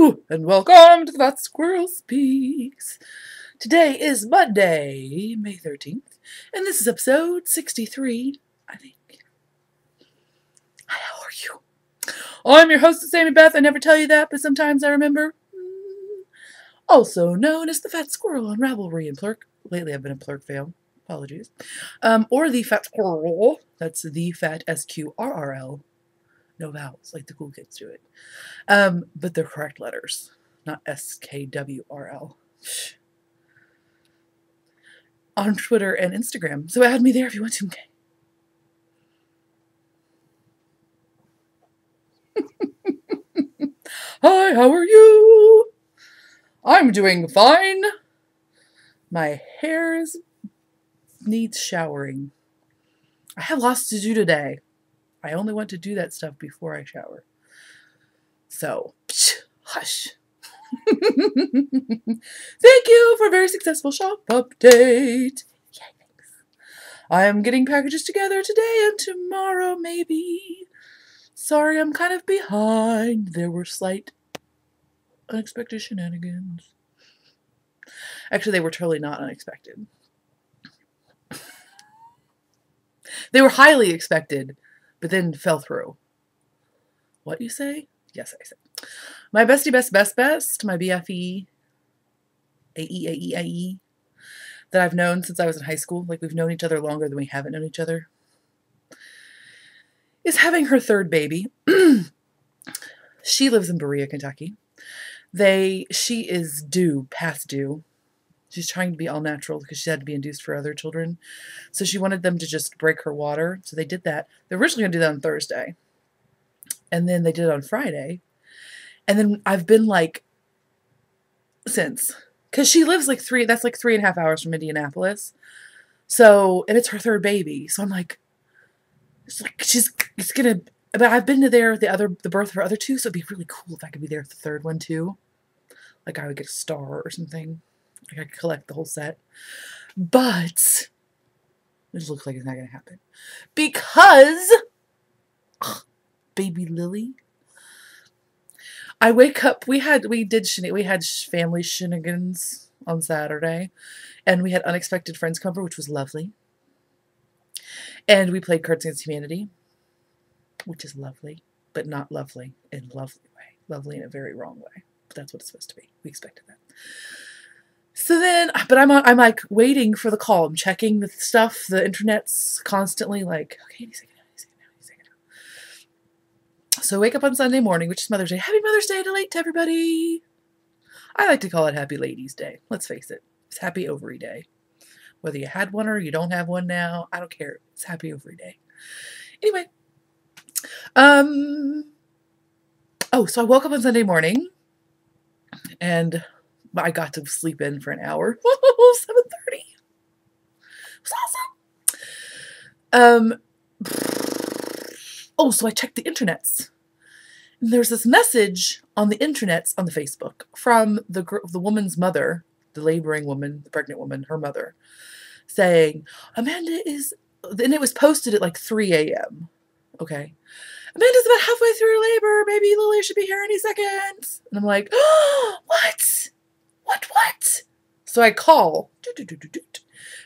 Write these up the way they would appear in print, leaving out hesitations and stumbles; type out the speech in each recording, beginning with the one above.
Hello, and welcome to the Fat Squirrel Speaks. Today is Monday, May 13th, and this is episode 63, I think. Hi, how are you? I'm your hostess, Amy Beth. I never tell you that, but sometimes I remember. Also known as the Fat Squirrel on Ravelry and Plurk. Lately I've been a Plurk fan. Apologies. Or the Fat Squirrel. That's the Fat SQRRL. No vowels, like the cool kids do it. But they're correct letters, not SKWRL. On Twitter and Instagram. So add me there if you want to. Okay. Hi, how are you? I'm doing fine. My hair needs showering. I have lots to do today. I only want to do that stuff before I shower. So, hush. Thank you for a very successful shop update. Yeah, thanks. I am getting packages together today and tomorrow, maybe. Sorry, I'm kind of behind. There were slight unexpected shenanigans. Actually, they were totally not unexpected. They were highly expected, but then fell through. What you say? Yes, I say. My bestie, best, my BFE, AE, that I've known since I was in high school, like we've known each other longer than we haven't known each other, is having her third baby. She lives in Berea, Kentucky. She is past due. She's trying to be all natural because she had to be induced for other children. So she wanted them to just break her water. So they did that. They're originally going to do that on Thursday. And then they did it on Friday. And then I've been like, since. Because she lives like that's like 3.5 hours from Indianapolis. So, and it's her third baby. So I'm like, it's going to, but I've been to the birth of her other two. So it'd be really cool if I could be there at the third one too. Like I would get a star or something. Like I could collect the whole set. But it just looks like it's not going to happen. Because baby Lily. I wake up, we had family shenanigans on Saturday, and we had unexpected friends come over, which was lovely. And we played Cards Against Humanity, which is lovely, but not lovely in a lovely way. Lovely in a very wrong way. But that's what it's supposed to be. We expected that. So then, but I'm like waiting for the call. I'm checking the stuff, the internet's constantly like, okay, any second now. So I wake up on Sunday morning, which is Mother's Day. Happy Mother's Day to everybody. I like to call it Happy Ladies Day. Let's face it. It's Happy Ovary Day. Whether you had one or you don't have one now, I don't care. It's Happy Ovary Day. Anyway. So I woke up on Sunday morning and I got to sleep in for an hour. 7:30. It was awesome. So I checked the internets. And there's this message on the internets on the Facebook from the woman's mother, the laboring woman, the pregnant woman, her mother, saying, Amanda is, and it was posted at like 3 a.m. Okay. Amanda's about halfway through labor. Baby Lily should be here any second. And I'm like, oh, what? What? So I call,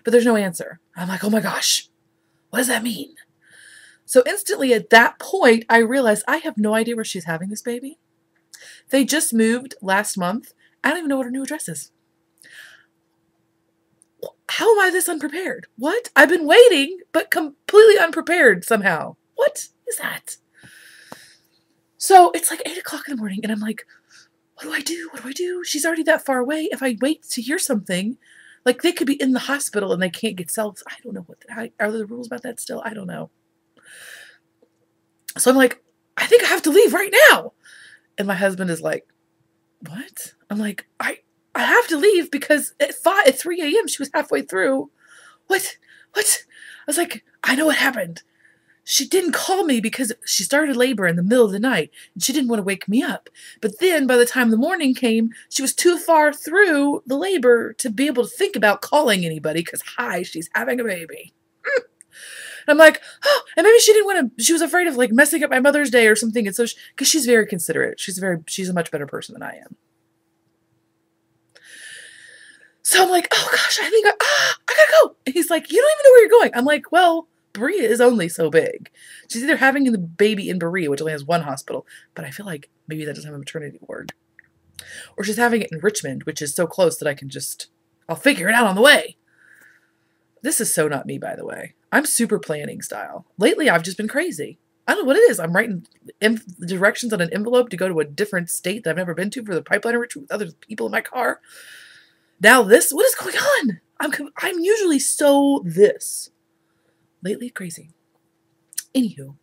but there's no answer. I'm like, oh my gosh, what does that mean? So instantly at that point, I realized I have no idea where she's having this baby. They just moved last month. I don't even know what her new address is. How am I this unprepared? What? I've been waiting, but completely unprepared somehow. What is that? So it's like 8 o'clock in the morning, and I'm like, what do I do? What do I do? She's already that far away. If I wait to hear something, like they could be in the hospital and they can't get cells. I don't know are there rules about that still? I don't know. So I'm like, I think I have to leave right now. And my husband is like, what? I'm like, I have to leave because at 3 a.m. she was halfway through. What? I was like, I know what happened. She didn't call me because she started labor in the middle of the night and she didn't want to wake me up. But then by the time the morning came, she was too far through the labor to be able to think about calling anybody because, she's having a baby. I'm like, oh, and maybe she didn't want to, she was afraid of like messing up my Mother's Day or something. And so, because she's very considerate. She's a much better person than I am. So I'm like, oh gosh, I gotta go. And he's like, you don't even know where you're going. I'm like, well, Berea is only so big. She's either having the baby in Berea, which only has one hospital, but I feel like maybe that doesn't have a maternity ward. Or she's having it in Richmond, which is so close that I'll figure it out on the way. This is so not me, by the way. I'm super planning style. Lately, I've just been crazy. I don't know what it is. I'm writing directions on an envelope to go to a different state that I've never been to for the pipeline retreat with other people in my car. Now this, what is going on? I'm usually so this. Lately, crazy. Anywho.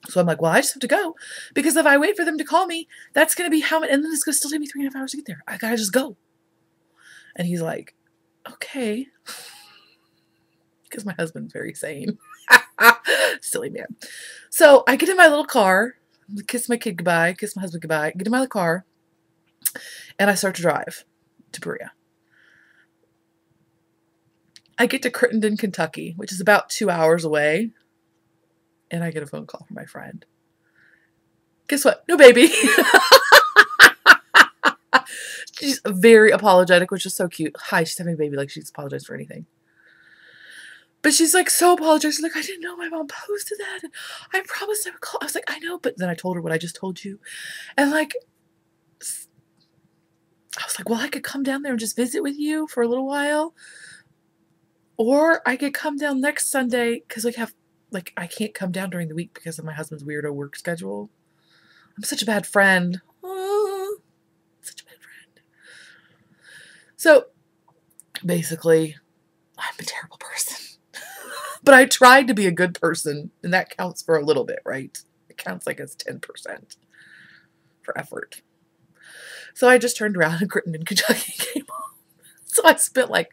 So I'm like, well, I just have to go. Because if I wait for them to call me, that's going to be how many, and then it's going to still take me 3.5 hours to get there. I got to just go. And he's like, okay. Because my husband's very sane. Silly man. So I get in my little car, kiss my kid goodbye, kiss my husband goodbye, get in my car, and I start to drive to Berea. I get to Crittenden, Kentucky, which is about 2 hours away, and I get a phone call from my friend. Guess what? No baby. She's very apologetic, which is so cute. Hi, she's having a baby. Like, she's apologized for anything. But she's like so apologetic. She's like, I didn't know my mom posted that. And I promised I would call. I was like, I know. But then I told her what I just told you. And like, I was like, well, I could come down there and just visit with you for a little while. Or I could come down next Sunday because I can't come down during the week because of my husband's weirdo work schedule. I'm such a bad friend. Oh, such a bad friend. So basically, I'm a terrible person. But I tried to be a good person, and that counts for a little bit, right? It counts like as 10% for effort. So I just turned around and Crittenden, Kentucky came home. So I spent like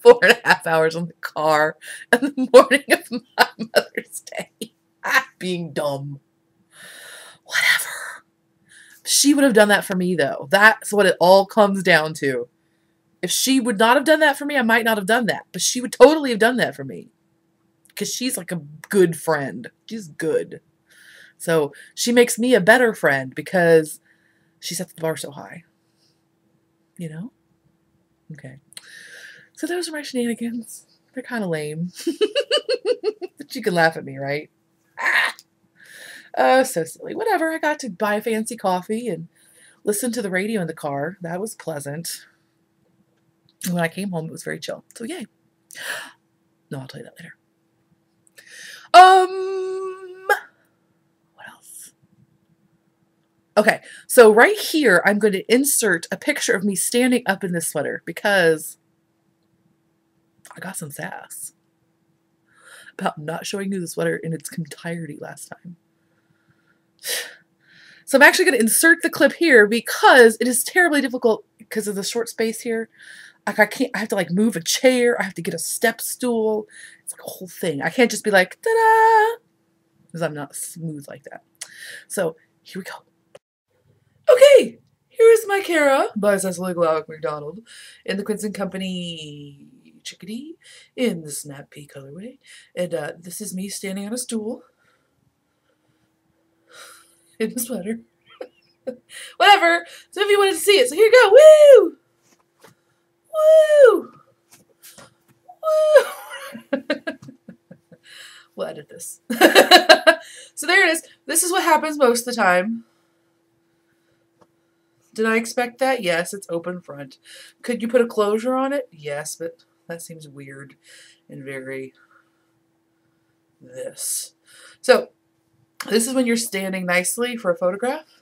4.5 hours on the car on the morning of my Mother's Day. Being dumb. Whatever. She would have done that for me, though. That's what it all comes down to. If she would not have done that for me, I might not have done that. But she would totally have done that for me. Because she's like a good friend. She's good. So she makes me a better friend because she sets the bar so high. You know? Okay. So those are my shenanigans. They're kind of lame. But you can laugh at me, right? Oh, so silly. Whatever. I got to buy a fancy coffee and listen to the radio in the car. That was pleasant. And when I came home, it was very chill. So yay. No, I'll tell you that later. What else? Okay, so right here, I'm going to insert a picture of me standing up in this sweater because I got some sass about not showing you the sweater in its entirety last time. So I'm actually going to insert the clip here because it is terribly difficult because of the short space here. Like I have to like move a chair. I have to get a step stool. It's like a whole thing. I can't just be like, ta-da, because I'm not smooth like that. So here we go. Okay, here is my Cara by Cecily Glauc McDonald in the Quince & Company Chickadee in the Snap Pea colorway. And this is me standing on a stool in a sweater. Whatever. Some of you wanted to see it, so here you go. Woo! Woo! Woo! We'll edit this. So there it is. This is what happens most of the time. Did I expect that? Yes, it's open front. Could you put a closure on it? Yes, but that seems weird and very this. So this is when you're standing nicely for a photograph,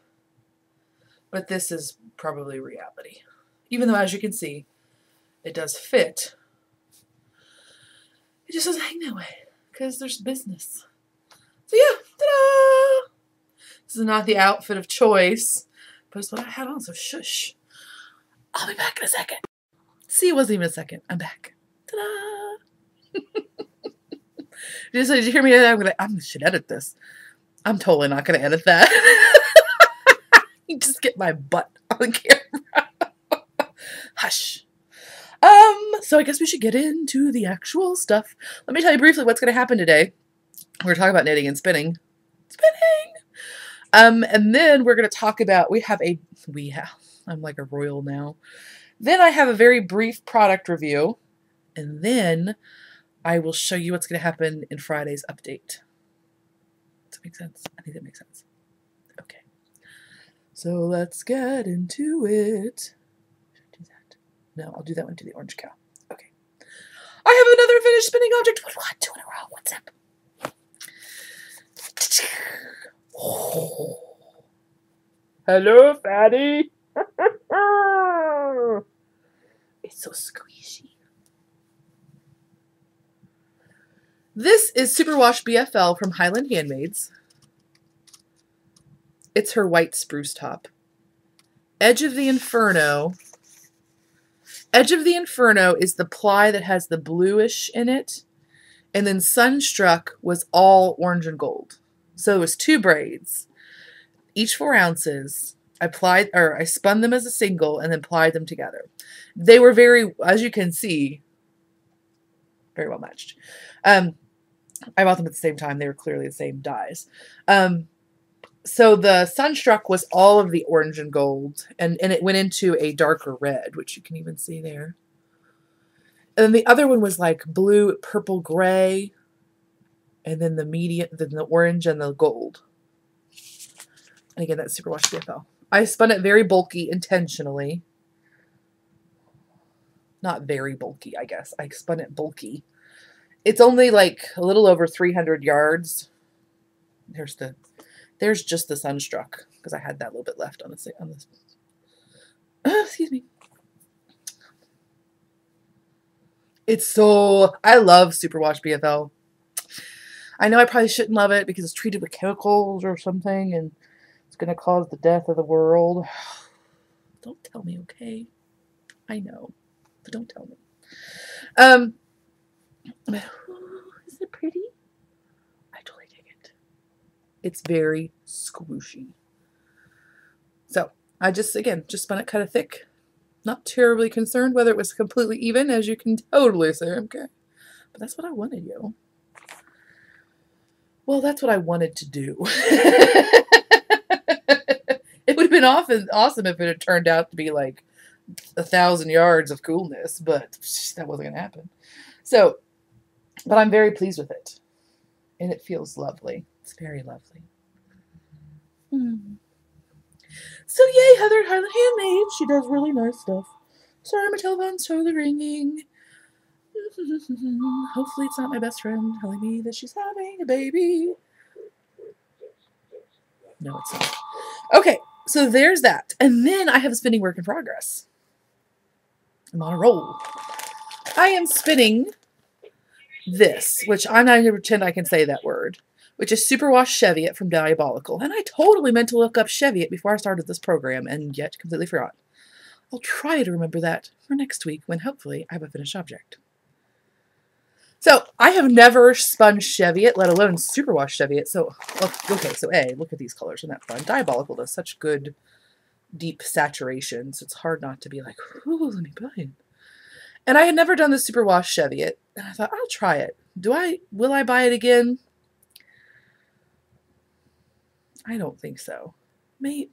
but this is probably reality. Even though, as you can see, it does fit. It just doesn't hang that way because there's business. So yeah, ta-da! This is not the outfit of choice, but it's what I had on, so shush. I'll be back in a second. See, it wasn't even a second. I'm back. Ta-da! Did you hear me? I should edit this. I'm totally not going to edit that. You just get my butt on camera. Hush. So I guess we should get into the actual stuff. Let me tell you briefly what's going to happen today. We're talking about knitting and spinning. Spinning! And then we're going to talk about, I'm like a royal now. Then I have a very brief product review, and then I will show you what's going to happen in Friday's update. Does that make sense? I think that makes sense. Okay. So let's get into it. Should I do that? No, I'll do that one to the orange cow. Okay. I have another finished spinning object. What? 2 in a row. What's up? Oh. Hello, fatty. It's so squishy. This is Superwash BFL from Highland Handmaids. It's her white spruce top. Edge of the Inferno. Edge of the Inferno is the ply that has the bluish in it. And then Sunstruck was all orange and gold. So it was 2 braids, each 4 ounces. I spun them as a single and then plied them together. They were very, as you can see, very well matched. I bought them at the same time. They were clearly the same dyes. So the Sunstruck was all of the orange and gold, and it went into a darker red, which you can even see there. And then the other one was like blue, purple, gray, and then the orange and the gold. And again, that's Superwash BFL. I spun it very bulky intentionally. Not very bulky, I guess. I spun it bulky. It's only like a little over 300 yards. There's just the Sunstruck, because I had that little bit left on this. Excuse me. I love Superwash BFL. I know I probably shouldn't love it because it's treated with chemicals or something, and it's going to cause the death of the world. Don't tell me, okay? I know, but don't tell me. Isn't it pretty? I totally dig it. It's very squishy. So I just spun it kind of thick. Not terribly concerned whether it was completely even, as you can totally see. Okay, but that's what I wanted, you. Well, that's what I wanted to do. It would have been awesome if it had turned out to be like 1,000 yards of coolness, but that wasn't going to happen. So, but I'm very pleased with it. And it feels lovely. It's very lovely. So yay, Heather at Highland Handmaids. She does really nice stuff. Sorry, my telephone's totally ringing. Hopefully it's not my best friend telling me that she's having a baby. No, it's not. Okay, so there's that. And then I have a spinning work in progress. I'm on a roll. I am spinning this, which I'm not going to pretend I can say that word, which is Superwash Cheviot from Diabolical. And I totally meant to look up Cheviot before I started this program, and yet completely forgot. I'll try to remember that for next week when hopefully I have a finished object. So I have never spun Cheviot, let alone Superwash Cheviot. So, okay, so look at these colors. Isn't that fun? Diabolical does such good, deep saturation, so it's hard not to be like, ooh, let me buy it. And I had never done the Superwash Cheviot, and I thought, I'll try it. Will I buy it again? I don't think so. Maybe.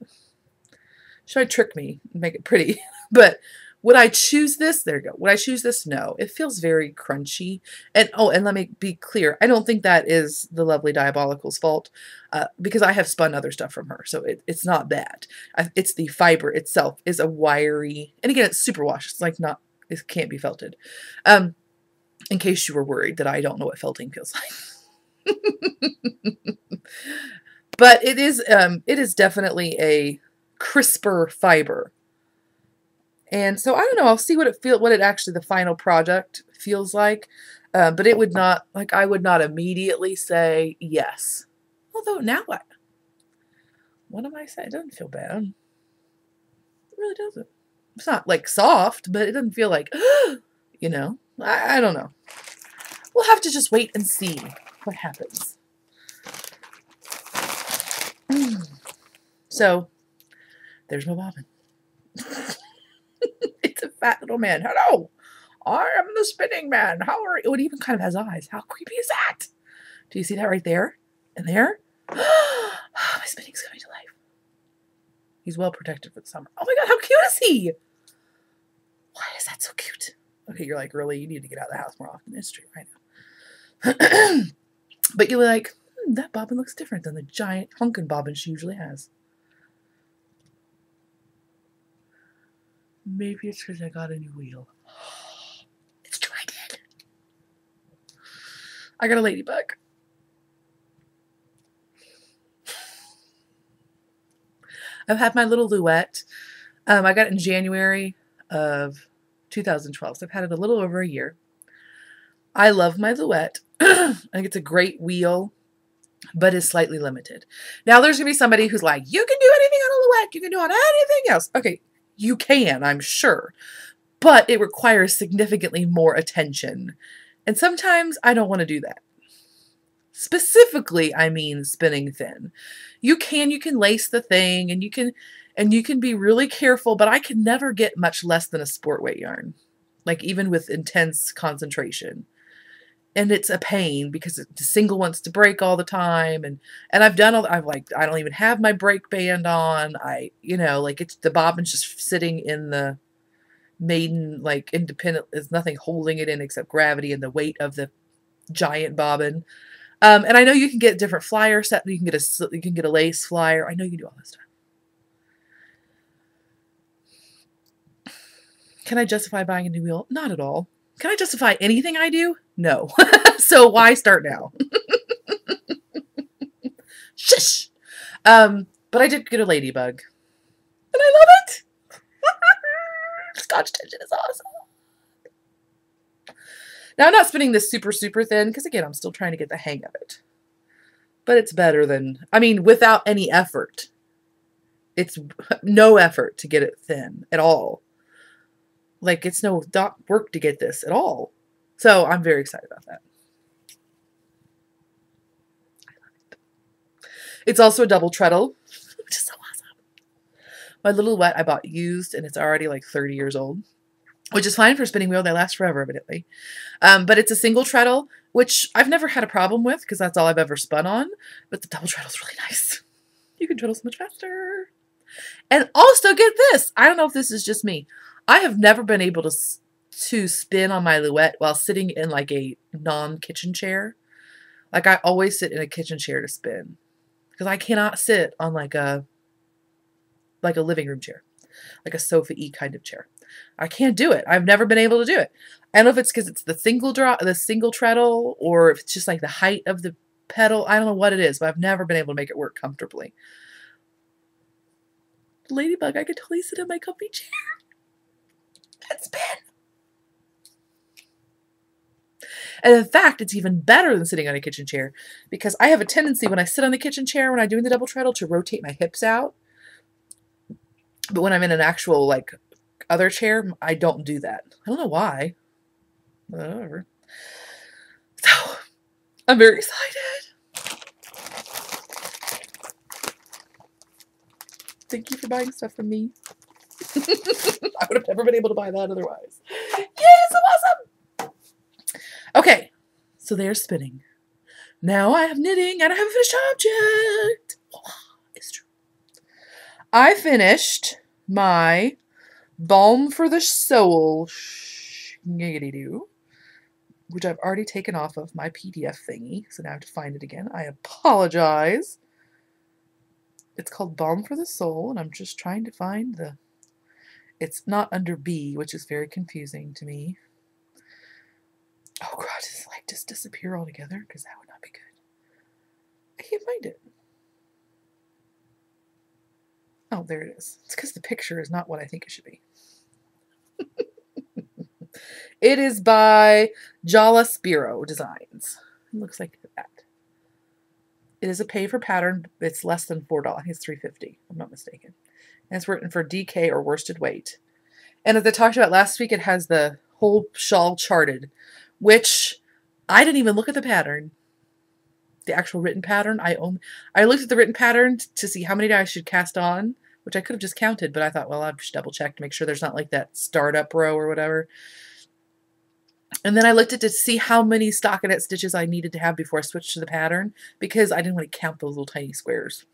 Should I trick me and make it pretty? But would I choose this? There you go. Would I choose this? No. It feels very crunchy. And and let me be clear. I don't think that is the lovely Diabolical's fault, because I have spun other stuff from her. So it's not that. It's the fiber itself is a wiry, and again, it's superwash. It's like it can't be felted. In case you were worried that I don't know what felting feels like. But it is definitely a crisper fiber. And so I don't know, I'll see what the final product feels like. But it would not, like, I would not immediately say yes. Although now what am I saying? It doesn't feel bad. It really doesn't. It's not like soft, but it doesn't feel like, you know, I don't know. We'll have to just wait and see what happens. So there's my bobbin. It's a fat little man. Hello, I am the spinning man. How are you? It even kind of has eyes. How creepy is that? Do you see that right there? And there? My spinning's coming to life. He's well protected for the summer. Oh my God, how cute is he? Why is that so cute? Okay, you're like, really? You need to get out of the house more often. It's true, I know. But you're like, that bobbin looks different than the giant hunkin' bobbin she usually has. Maybe it's because I got a new wheel. It's true, I did. I got a ladybug. I've had my little Luette. I got it in January of 2012, so I've had it a little over a year. I love my Luette. I think it's a great wheel, but is slightly limited. Now, there's going to be somebody who's like, you can do anything on a Luette. You can do on anything else. Okay, you can, I'm sure, but it requires significantly more attention. And sometimes I don't want to do that. Specifically, I mean spinning thin. You can lace the thing and you can be really careful, but I can never get much less than a sport weight yarn. Like even with intense concentration. And it's a pain because the single wants to break all the time. And I've done all, I don't even have my brake band on. It's the bobbin's just sitting in the maiden, like independent, there's nothing holding it in except gravity and the weight of the giant bobbin. And I know you can get different flyer set. You can get a lace flyer. I know you can do all this stuff. Can I justify buying a new wheel? Not at all. Can I justify anything I do? No. So why start now? Shush. But I did get a ladybug. And I love it. Scotch tension is awesome. Now, I'm not spinning this super, super thin because, again, I'm still trying to get the hang of it. But it's better than, without any effort. It's no effort to get it thin at all. Like, it's no work to get this at all. So, I'm very excited about that. I love it. It's also a double treadle, which is so awesome. My little Luette I bought used, and it's already like 30 years old. Which is fine for a spinning wheel. They last forever, evidently. But it's a single treadle, which I've never had a problem with because that's all I've ever spun on. But the double treadle is really nice. You can treadle so much faster. And also, get this. I don't know if this is just me. I have never been able to spin on my Luette while sitting in like a non-kitchen chair. Like I always sit in a kitchen chair to spin. Because I cannot sit on like a living room chair. Like a sofa-y kind of chair. I can't do it. I've never been able to do it. I don't know if it's because it's the single treadle, or if it's just like the height of the pedal. I don't know what it is, but I've never been able to make it work comfortably. Ladybug, I could totally sit in my comfy chair and spin. And in fact, it's even better than sitting on a kitchen chair because I have a tendency when I sit on the kitchen chair when I'm doing the double treadle to rotate my hips out. But when I'm in an actual like other chair, I don't do that. I don't know why. Whatever. So, I'm very excited. Thank you for buying stuff from me. I would have never been able to buy that otherwise. Yay, so awesome! Okay, so there's spinning. Now I have knitting and I have a finished object. It's true. I finished my Balm for the Soul which I've already taken off of my PDF thingy, so now I have to find it again. I apologize. It's called Balm for the Soul, and I'm just trying to find it's not under B, which is very confusing to me. Oh God, does it like just disappear altogether? Because that would not be good. I can't find it. Oh, there it is. It's because the picture is not what I think it should be. It is by Jala Spiro Designs. It looks like that. It is a pay for pattern. It's less than $4. I think it's $3.50, if I'm not mistaken. And it's written for DK or worsted weight. And as I talked about last week, it has the whole shawl charted, which I didn't even look at the pattern. The actual written pattern. I looked at the written pattern to see how many I should cast on, which I could have just counted, but I thought, well, I'll just double check to make sure there's not like that startup row or whatever. And then I looked at to see how many stockinette stitches I needed to have before I switched to the pattern, because I didn't want to count those little tiny squares.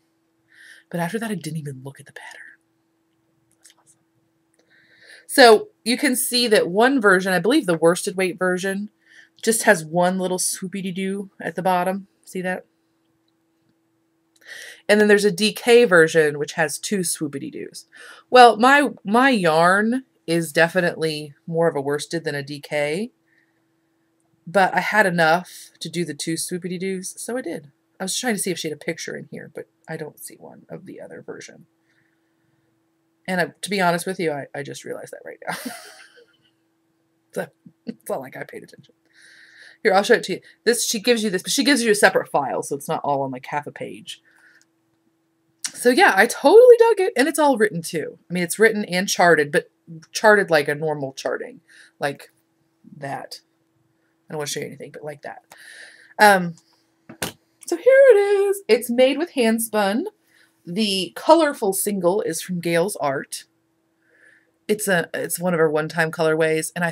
But after that, I didn't even look at the pattern. That's awesome. So you can see that one version, I believe the worsted weight version, just has one little swoopy-doo at the bottom. See that? And then there's a DK version, which has two swoopy-doos. Well, my yarn is definitely more of a worsted than a DK. But I had enough to do the two swoopy-doos, so I did. I was trying to see if she had a picture in here, but I don't see one of the other version. And to be honest with you, I just realized that right now. So it's not like I paid attention. Here, I'll show it to you. This, she gives you this, but she gives you a separate file, so it's not all on like half a page. So yeah, I totally dug it, and it's all written too. I mean, it's written and charted, but charted like a normal charting, like that. I don't want to show you anything, but like that. So here it is. It's made with hand spun. The colorful single is from Gail's Art. It's one of her one-time colorways, and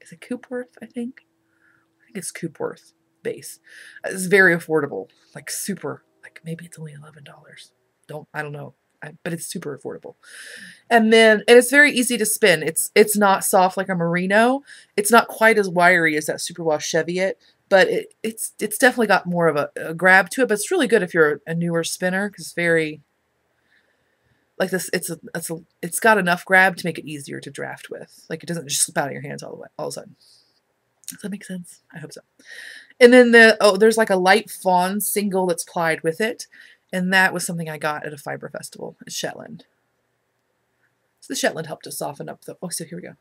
is it Coopworth? I think it's Coopworth base. It's very affordable, like super. Like maybe it's only $11. I don't know. But it's super affordable. And it's very easy to spin. It's not soft like a merino. It's not quite as wiry as that Superwash Cheviot, but it's definitely got more of a grab to it. But it's really good if you're a newer spinner, because it's very like this. It's got enough grab to make it easier to draft with. Like it doesn't just slip out of your hands all of a sudden. Does that make sense? I hope so. And then there's like a light fawn single that's plied with it. And that was something I got at a fiber festival at Shetland. So the Shetland helped us soften up the... Oh, so here we go.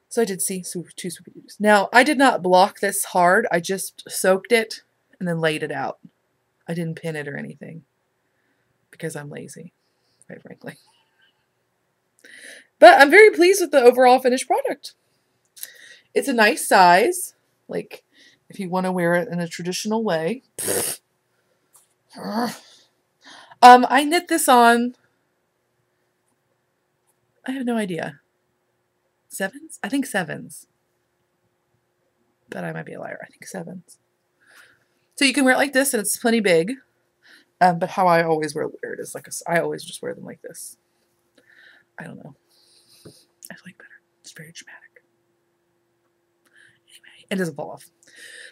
So I did see two swoopy-doos. Now, I did not block this hard. I just soaked it and then laid it out. I didn't pin it or anything, because I'm lazy, quite frankly. But I'm very pleased with the overall finished product. It's a nice size. Like, if you want to wear it in a traditional way... I knit this on, I have no idea, 7s? I think 7s. But I might be a liar. I think 7s. So you can wear it like this, and it's plenty big. But how I always wear it is like I always just wear them like this. I don't know. I like better. It's very dramatic. Anyway, it doesn't fall off.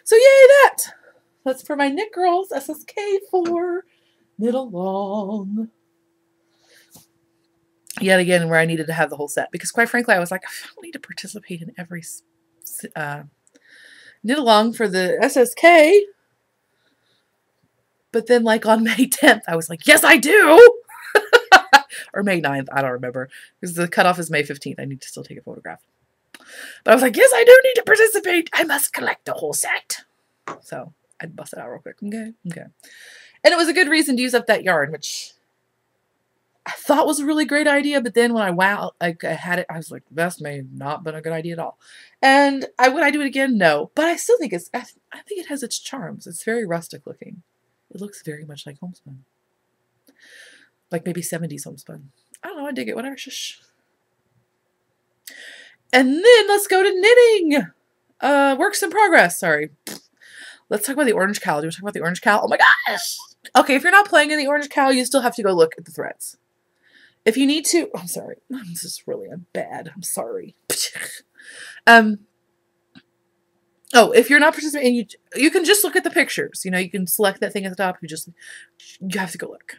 So yay that! That's for my Knit Girls SSK for Knit Along. Yet again, where I needed to have the whole set. Because quite frankly, I was like, I don't need to participate in every Knit Along for the SSK. But then like on May 10th, I was like, yes, I do! Or May 9th, I don't remember. Because the cutoff is May 15th. I need to still take a photograph. But I was like, yes, I do need to participate. I must collect the whole set. So... I'd bust it out real quick. Okay. And it was a good reason to use up that yarn, which I thought was a really great idea. But then when I had it, I was like, this may have not been a good idea at all. And would I do it again? No. But I still think I think it has its charms. It's very rustic looking. It looks very much like homespun. Like maybe 70s homespun. I don't know. I dig it. Whatever. Shush. And then let's go to knitting. Works in progress. Sorry. Let's talk about the orange cow. Do you want to talk about the orange cow? Oh my gosh! Okay, if you're not playing in the orange cow, you still have to go look at the threads. If you need to... I'm sorry. This is really bad. I'm sorry. If you're not participating, you can just look at the pictures. You know, you can select that thing at the top. You have to go look.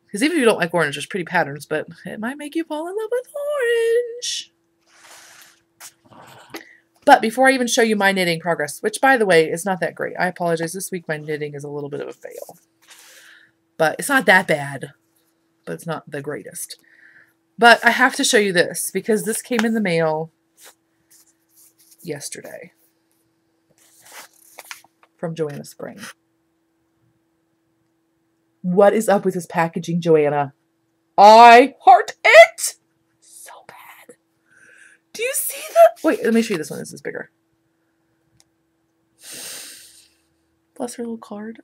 Because even if you don't like orange, there's pretty patterns, but it might make you fall in love with orange. But before I even show you my knitting progress, which, by the way, is not that great. I apologize. This week, my knitting is a little bit of a fail. But it's not that bad. But it's not the greatest. But I have to show you this, because this came in the mail yesterday. From Joanna Spring. What is up with this packaging, Joanna? I heart it! Do you see that? Wait, let me show you this one. This is bigger. Plus her little card.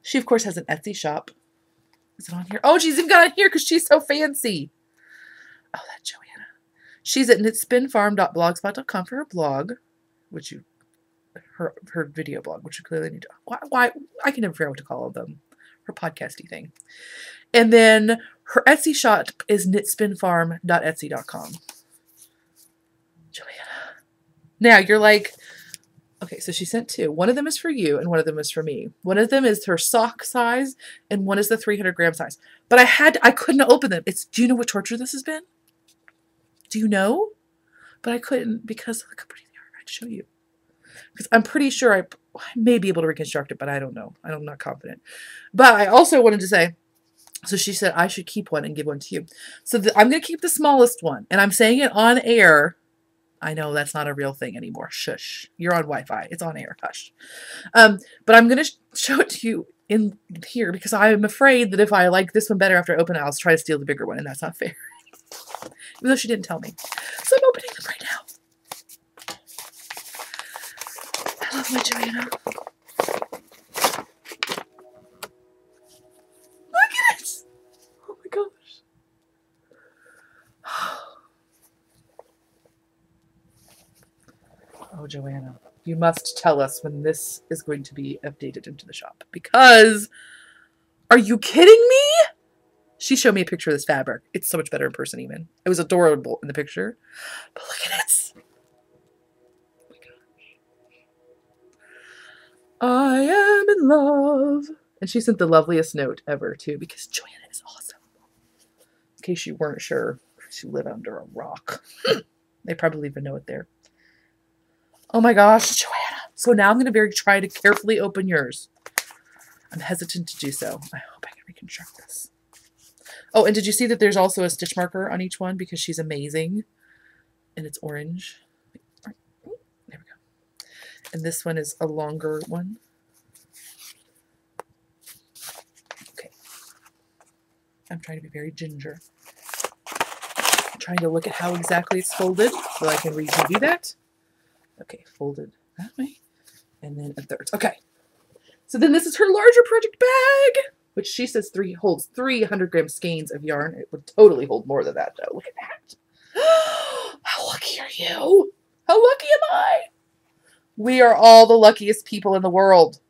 She, of course, has an Etsy shop. Is it on here? Oh, she's even got it here because she's so fancy. Oh, that Joanna. She's at knitspinfarm.blogspot.com for her blog, which you, her video blog, which you clearly need to, why, I can never figure out what to call them. Her podcasty thing. And then her Etsy shop is knitspinfarm.etsy.com. Joanna. Now you're like, okay, so she sent two. One of them is for you and one of them is for me. One of them is her sock size and one is the 300 gram size. But I couldn't open them. Do you know what torture this has been? Do you know? But I couldn't because look how pretty they are. I'd show you. Because I'm pretty sure I may be able to reconstruct it, but I don't know. I'm not confident. But I also wanted to say, so she said I should keep one and give one to you. So I'm going to keep the smallest one. And I'm saying it on air. I know that's not a real thing anymore. Shush. You're on Wi-Fi. It's on air. Hush. But I'm going to show it to you in here because I'm afraid that if I like this one better after I open it, I'll try to steal the bigger one, and that's not fair. Even though she didn't tell me. So I'm opening them right now. I love my Joanna. Look at it! Oh my gosh. Oh, Joanna, you must tell us when this is going to be updated into the shop. Because, are you kidding me? She showed me a picture of this fabric. It's so much better in person even. It was adorable in the picture. But look at it. Oh my gosh. I am in love. And she sent the loveliest note ever, too, because Joanna is awesome. In case you weren't sure, because you live under a rock. They probably even know it there. Oh my gosh, Joanna. So now I'm going to try to carefully open yours. I'm hesitant to do so. I hope I can reconstruct this. Oh, and did you see that there's also a stitch marker on each one because she's amazing? And it's orange. There we go. And this one is a longer one. Okay. I'm trying to be very ginger. I'm trying to look at how exactly it's folded so I can read and do that. Okay, folded that way. And then a third. Okay. So then this is her larger project bag, which she says holds 300 gram skeins of yarn. It would totally hold more than that, though. Look at that. How lucky are you? How lucky am I? We are all the luckiest people in the world.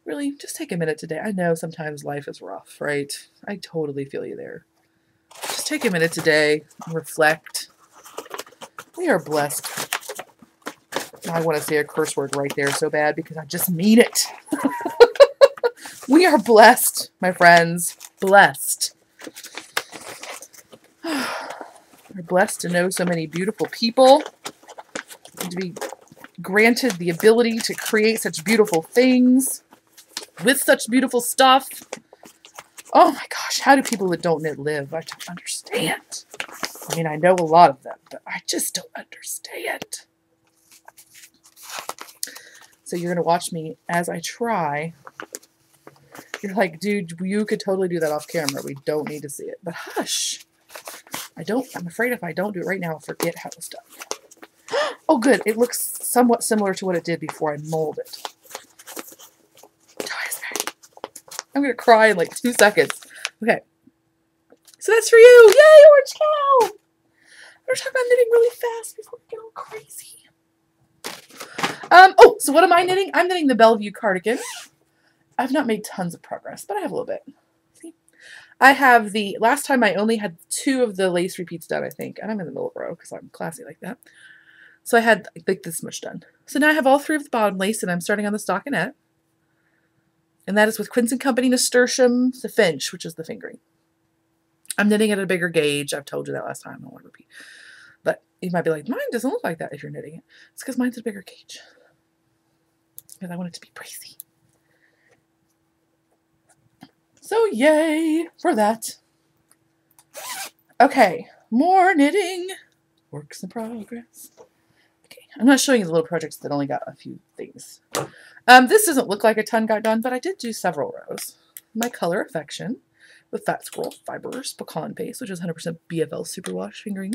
Really, just take a minute today. I know sometimes life is rough, right? I totally feel you there. Just take a minute today and reflect. We are blessed. I want to say a curse word right there so bad because I just mean it. We are blessed, my friends. Blessed. We're blessed to know so many beautiful people and to be granted the ability to create such beautiful things with such beautiful stuff. Oh my gosh, how do people that don't knit live? I don't understand. I mean, I know a lot of them, but I just don't understand. So you're going to watch me as I try. You're like, dude, you could totally do that off camera. We don't need to see it. But hush. I'm afraid if I don't do it right now, I'll forget how it was done. Oh, good. It looks somewhat similar to what it did before I mold it. I'm going to cry in like 2 seconds. Okay. So that's for you. Yay, orange cow. We're talking about knitting really fast before we get all crazy. Oh, so what am I knitting? I'm knitting the Bellevue cardigan. I've not made tons of progress, but I have a little bit. See? I have last time I only had 2 of the lace repeats done, I think. And I'm in the middle row because I'm classy like that. So I had like this much done. So now I have all 3 of the bottom lace and I'm starting on the stockinette. And that is with Quince & Company Nasturtium, the Finch, which is the fingering. I'm knitting at a bigger gauge. I've told you that last time. I don't want to repeat. But you might be like, mine doesn't look like that if you're knitting it. It's because mine's a bigger gauge. Because I want it to be breezy. So yay for that. Okay, more knitting. Works in progress. Okay, I'm not showing you the little projects that only got a few things. This doesn't look like a ton got done, but I did do several rows. My Color Affection with Fat Squirrel Fibers pecan paste, which is 100% BFL superwash fingering.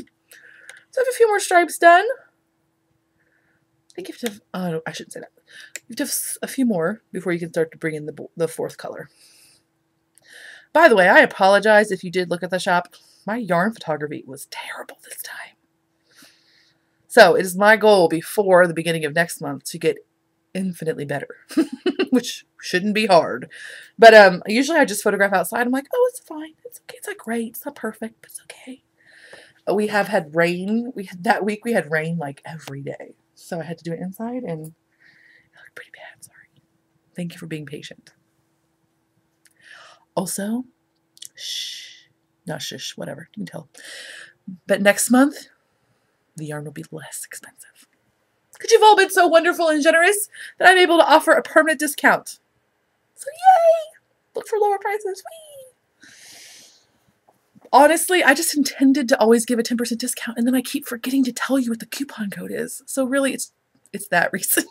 So I have a few more stripes done. I think you have to have, I shouldn't say that. You have to have a few more before you can start to bring in the fourth color. By the way, I apologize if you did look at the shop. My yarn photography was terrible this time. So it is my goal before the beginning of next month to get infinitely better, which shouldn't be hard. But usually I just photograph outside. I'm like, oh, it's fine. It's okay. It's not great. It's not perfect, but it's okay. We have had rain. That week we had rain like every day. So I had to do it inside and it looked pretty bad. Sorry. Thank you for being patient. Also, shh, not shush, whatever. You can tell. But next month, the yarn will be less expensive. Because you've all been so wonderful and generous that I'm able to offer a permanent discount. So yay! Look for lower prices. Whee! Honestly, I just intended to always give a 10% discount, and then I keep forgetting to tell you what the coupon code is. So really, it's that reason.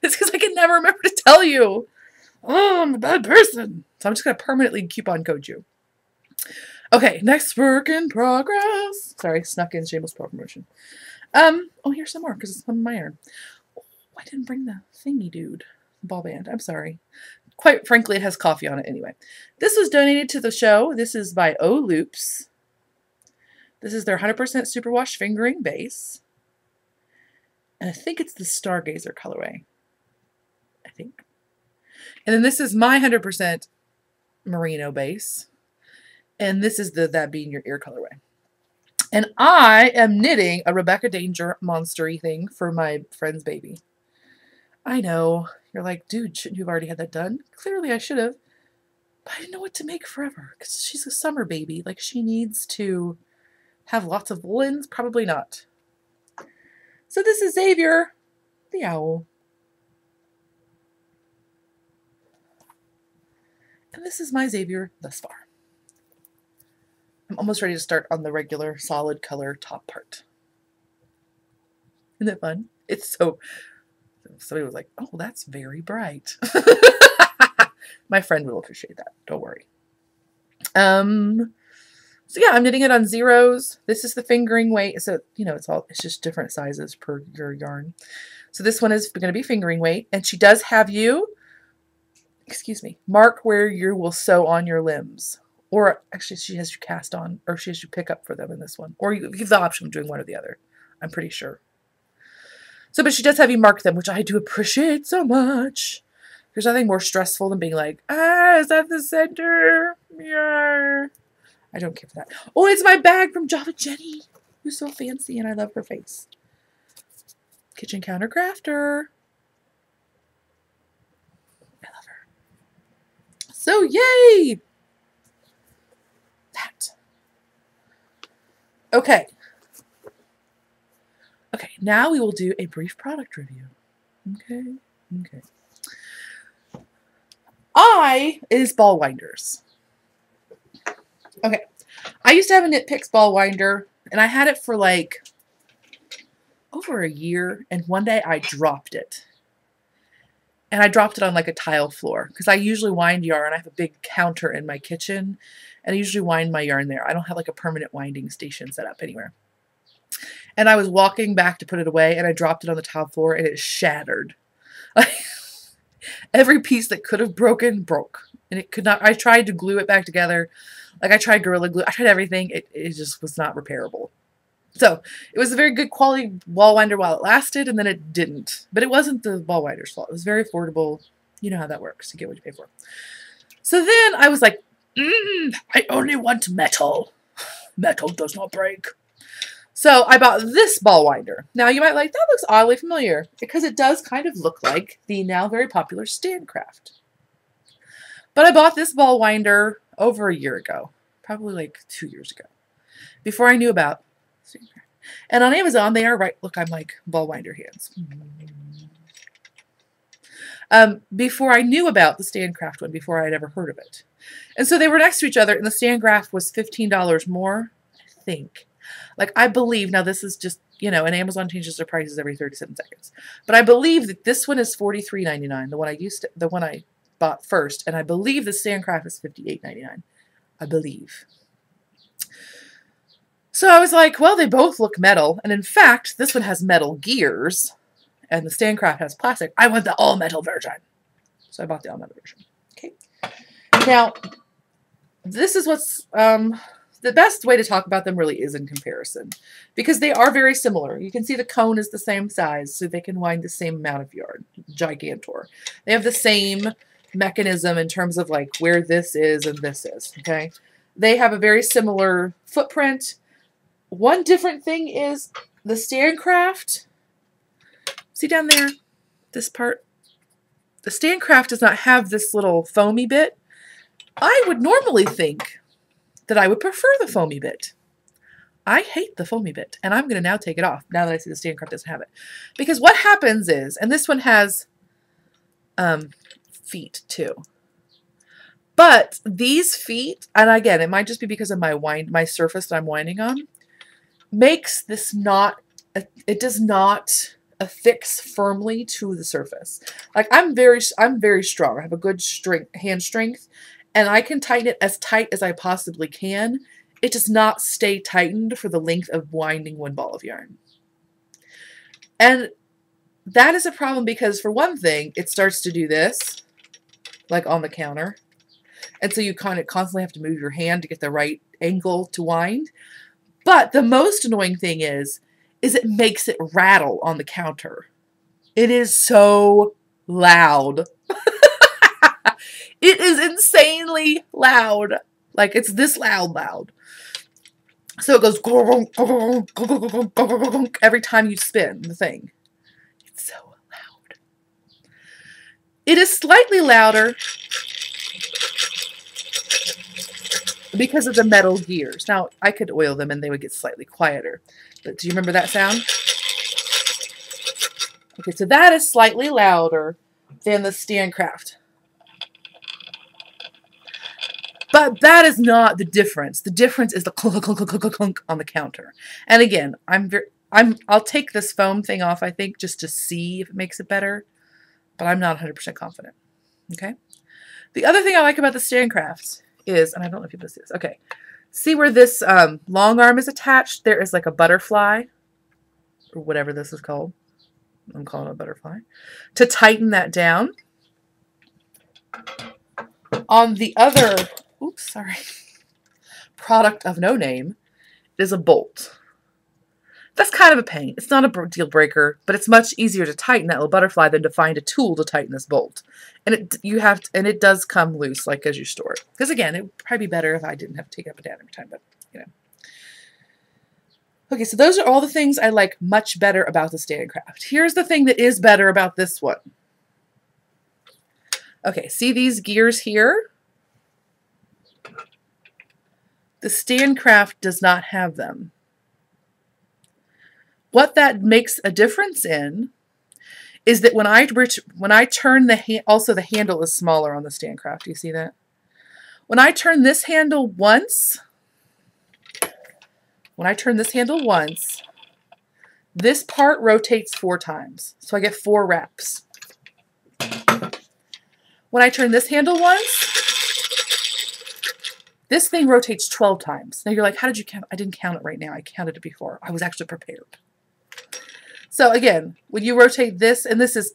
It's because I can never remember to tell you. Oh, I'm a bad person. So I'm just going to permanently coupon code you. Okay, next work in progress. Sorry, snuck in shameless promotion. Oh, here's some more because it's on my yarn. Oh, I didn't bring the thingy, dude. Ball band. I'm sorry. Quite frankly, it has coffee on it anyway. This was donated to the show. This is by O Loops. This is their 100% superwash fingering base. And I think it's the Stargazer colorway. I think. And then this is my 100% merino base. And this is that being your ear colorway. And I am knitting a Rebecca Danger monster-y thing for my friend's baby. I know. You're like, dude, shouldn't you have already had that done? Clearly I should have. But I didn't know what to make forever. Because she's a summer baby. Like, she needs to have lots of woolens. Probably not. So this is Xavier, the owl. And this is my Xavier thus far. I'm almost ready to start on the regular solid color top part. Isn't it fun? It's so... Somebody was like, oh, that's very bright. My friend will appreciate that. Don't worry. So yeah, I'm knitting it on zeros. This is the fingering weight. So, you know, it's just different sizes per your yarn. So this one is going to be fingering weight. And she does have you, excuse me, mark where you will sew on your limbs. Or actually she has you cast on, or she has you pick up for them in this one. Or you have the option of doing one or the other. I'm pretty sure. So, but she does have you mark them, which I do appreciate so much. There's nothing more stressful than being like, is that the center? Yeah. I don't care for that. Oh, it's my bag from Java Jenny, who's so fancy, and I love her face. Kitchen Counter Crafter. I love her. So, yay! That. Okay. Okay, now we will do a brief product review. Okay, okay. It is ball winders. Okay, I used to have a Knit Picks ball winder, and I had it for like over a year, and one day I dropped it. And I dropped it on like a tile floor, because I usually wind yarn. I have a big counter in my kitchen, and I usually wind my yarn there. I don't have like a permanent winding station set up anywhere. And I was walking back to put it away, and I dropped it on the tile floor, and it shattered. Every piece that could have broken, broke. And it could not, I tried to glue it back together. Like, I tried Gorilla Glue. I tried everything. It just was not repairable. So, it was a very good quality ball winder while it lasted, and then it didn't. But it wasn't the ball winder's fault. It was very affordable. You know how that works. You get what you pay for. So then I was like, I only want metal. Metal does not break. So I bought this ball winder. Now you might like, that looks oddly familiar, because it does kind of look like the now very popular Standcraft. But I bought this ball winder over a year ago, probably like 2 years ago, before I knew about Standcraft. And on Amazon, they are right. Look, I'm like ball winder hands. Before I knew about the Standcraft one, before I had ever heard of it. And so they were next to each other, and the Standcraft was $15 more, I think. Like, I believe, now this is just, you know, and Amazon changes their prices every 37 seconds. But I believe that this one is $43.99, the one I bought first, and I believe the Standcraft is $58.99. I believe. So I was like, well, they both look metal. And in fact, this one has metal gears and the Standcraft has plastic. I want the all metal version. So I bought the all metal version. Okay. Now, this is what's the best way to talk about them really is in comparison, because they are very similar. You can see the cone is the same size, so they can wind the same amount of yarn. Gigantor. They have the same mechanism in terms of like where this is and this is. Okay. They have a very similar footprint. One different thing is the Standcraft. See down there, this part? The Standcraft does not have this little foamy bit. I would normally think that I would prefer the foamy bit. I hate the foamy bit, and I'm going to now take it off now that I see the Standcraft doesn't have it. Because what happens is, and this one has feet too. But these feet, and again, it might just be because of my surface that I'm winding on, makes this not, it does not affix firmly to the surface. Like I'm very strong. I have a good hand strength, and I can tighten it as tight as I possibly can. It does not stay tightened for the length of winding one ball of yarn. And that is a problem because, for one thing, it starts to do this, like on the counter. And so you kind of constantly have to move your hand to get the right angle to wind. But the most annoying thing is it makes it rattle on the counter. It is so loud. It is insanely loud. Like, it's this loud. So it goes every time you spin the thing. It's so loud. It is slightly louder because of the metal gears. Now, I could oil them and they would get slightly quieter. But do you remember that sound? Okay, so that is slightly louder than the Standcraft. But that is not the difference. The difference is the clunk, clunk, clunk, clunk, clunk on the counter. And again, I'll take this foam thing off, I think, just to see if it makes it better. But I'm not 100% confident. Okay? The other thing I like about the Standcraft is, and I don't know if you can see this. Okay. See where this long arm is attached? There is like a butterfly, or whatever this is called. I'm calling it a butterfly. To tighten that down. On the other, oops, sorry, product of no name is a bolt. That's kind of a pain. It's not a deal breaker, but it's much easier to tighten that little butterfly than to find a tool to tighten this bolt. And it does come loose, like, as you store it. Because again, it would probably be better if I didn't have to take it up and down every time, but you know. Okay, so those are all the things I like much better about the Standcraft. Here's the thing that is better about this one. Okay, see these gears here? The Standcraft does not have them. What that makes a difference in is that when I turn also the handle is smaller on the Standcraft. Do you see that? When I turn this handle once, this part rotates 4 times. So I get 4 wraps. When I turn this handle once, this thing rotates 12 times. Now you're like, how did you count? I didn't count it right now. I counted it before. I was actually prepared. So again, when you rotate this, and this is,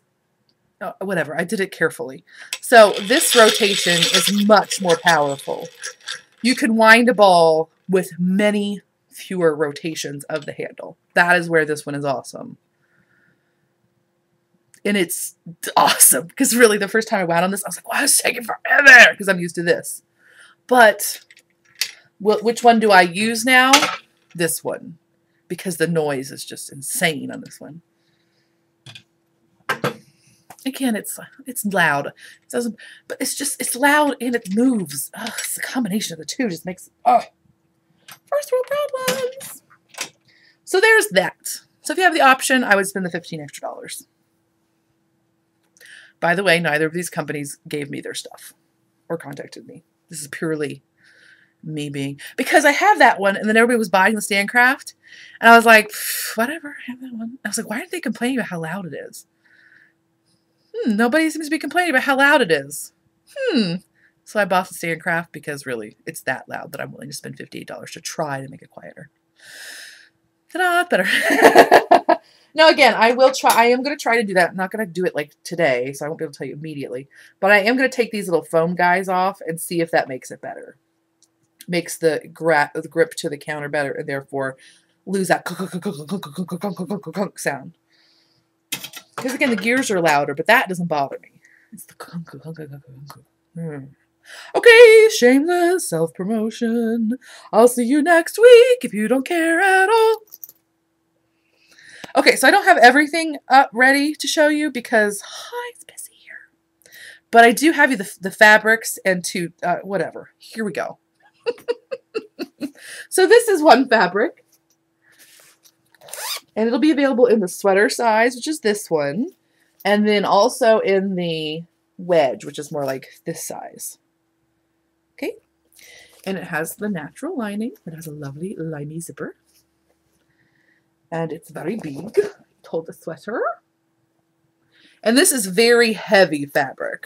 whatever, I did it carefully. So this rotation is much more powerful. You can wind a ball with many fewer rotations of the handle. That is where this one is awesome. And it's awesome, because really the first time I wound on this, I was like, wow, it's taking forever, because I'm used to this. But which one do I use now? This one. Because the noise is just insane on this one. Again, it's loud. It doesn't, but it's loud and it moves. Ugh, it's a combination of the two just makes first world problems. So there's that. So if you have the option, I would spend the $15 extra. By the way, neither of these companies gave me their stuff or contacted me. This is purely me being, because I have that one, and then everybody was buying the Standcraft, and I was like, whatever, I have that one. I was like, why aren't they complaining about how loud it is? Nobody seems to be complaining about how loud it is. So I bought the Standcraft because really, it's that loud that I'm willing to spend $58 to try to make it quieter. Ta-da, better. Now, again, I will try. I am going to try to do that. I'm not going to do it like today, so I won't be able to tell you immediately. But I am going to take these little foam guys off and see if that makes it better. Makes the grip to the counter better, and therefore lose that sound. Because again, the gears are louder, but that doesn't bother me. It's the Okay, shameless self-promotion. I'll see you next week if you don't care at all. Okay, so I don't have everything up ready to show you because it's busy here. But I do have you the fabrics and whatever. Here we go. So this is one fabric. And it'll be available in the sweater size, which is this one. And then also in the wedge, which is more like this size. Okay. And it has the natural lining. It has a lovely limey zipper. And it's very big. Hold the sweater. And this is very heavy fabric.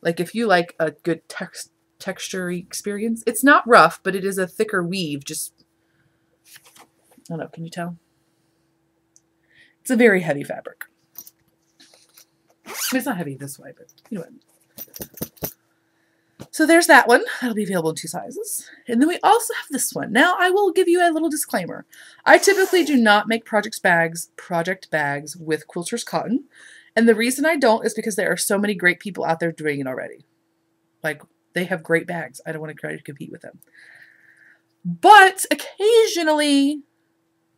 Like if you like a good texture experience. It's not rough, but it is a thicker weave. Just, I don't know, can you tell? It's a very heavy fabric. It's not heavy this way, but you know what. So there's that one. That'll be available in 2 sizes. And then we also have this one. Now I will give you a little disclaimer. I typically do not make project bags with quilters cotton. And the reason I don't is because there are so many great people out there doing it already. Like, they have great bags. I don't want to try to compete with them. But occasionally,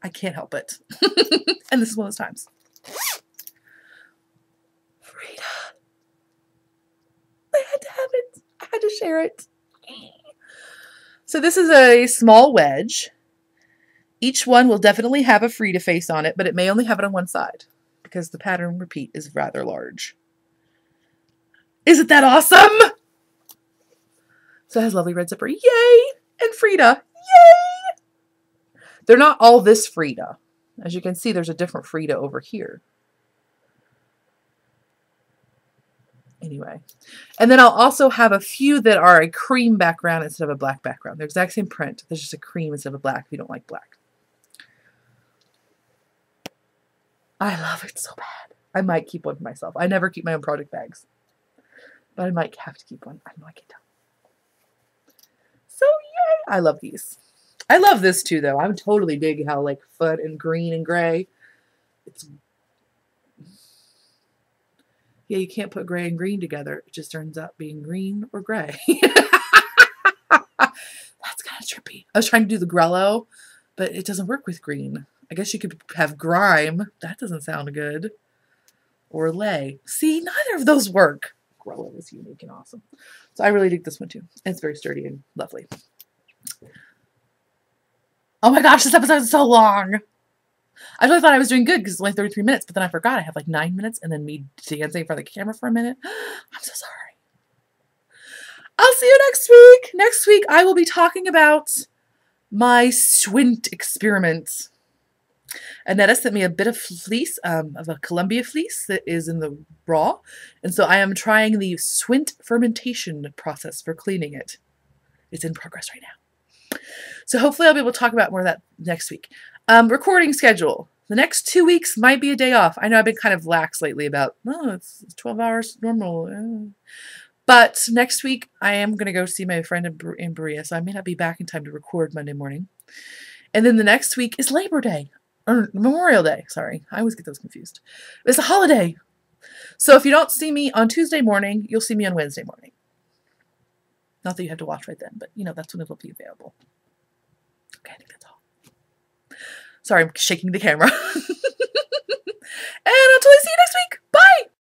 I can't help it. And this is one of those times. Frida. I had to have it. I had to share it. So this is a small wedge. Each one will definitely have a Frida face on it, but it may only have it on one side because the pattern repeat is rather large. Isn't that awesome? So it has lovely red zipper. Yay! And Frida. Yay! They're not all this Frida. As you can see, there's a different Frida over here. Anyway. And then I'll also have a few that are a cream background instead of a black background. They're the exact same print. There's just a cream instead of a black if you don't like black. I love it so bad. I might keep one for myself. I never keep my own project bags. But I might have to keep one. I know I can tell. So yay! I love these. I love this too, though. I'm totally big how like fun and green and gray. It's yeah, you can't put gray and green together. It just turns out being green or gray. That's kind of trippy. I was trying to do the grello, but it doesn't work with green. I guess you could have grime. That doesn't sound good. Or lay. See, neither of those work. Grello is unique and awesome. So I really dig this one too. It's very sturdy and lovely. Oh my gosh, this episode is so long. I really thought I was doing good because it's only 33 minutes, but then I forgot I have like 9 minutes and then me dancing in front of the camera for a minute. I'm so sorry. I'll see you next week. Next week I will be talking about my Swint experiment. Annetta sent me a bit of fleece, of a Columbia fleece that is in the raw. And so I am trying the Swint fermentation process for cleaning it. It's in progress right now. So hopefully I'll be able to talk about more of that next week. Recording schedule. The next 2 weeks might be a day off. I know I've been kind of lax lately about, it's 12 hours normal. But next week I am going to go see my friend in Berea, so I may not be back in time to record Monday morning. And then the next week is Labor Day. Or Memorial Day, sorry. I always get those confused. It's a holiday. So if you don't see me on Tuesday morning, you'll see me on Wednesday morning. Not that you have to watch right then, but you know, that's when it'll be available. Okay, I think that's all. Sorry, I'm shaking the camera. And until I see you next week, bye!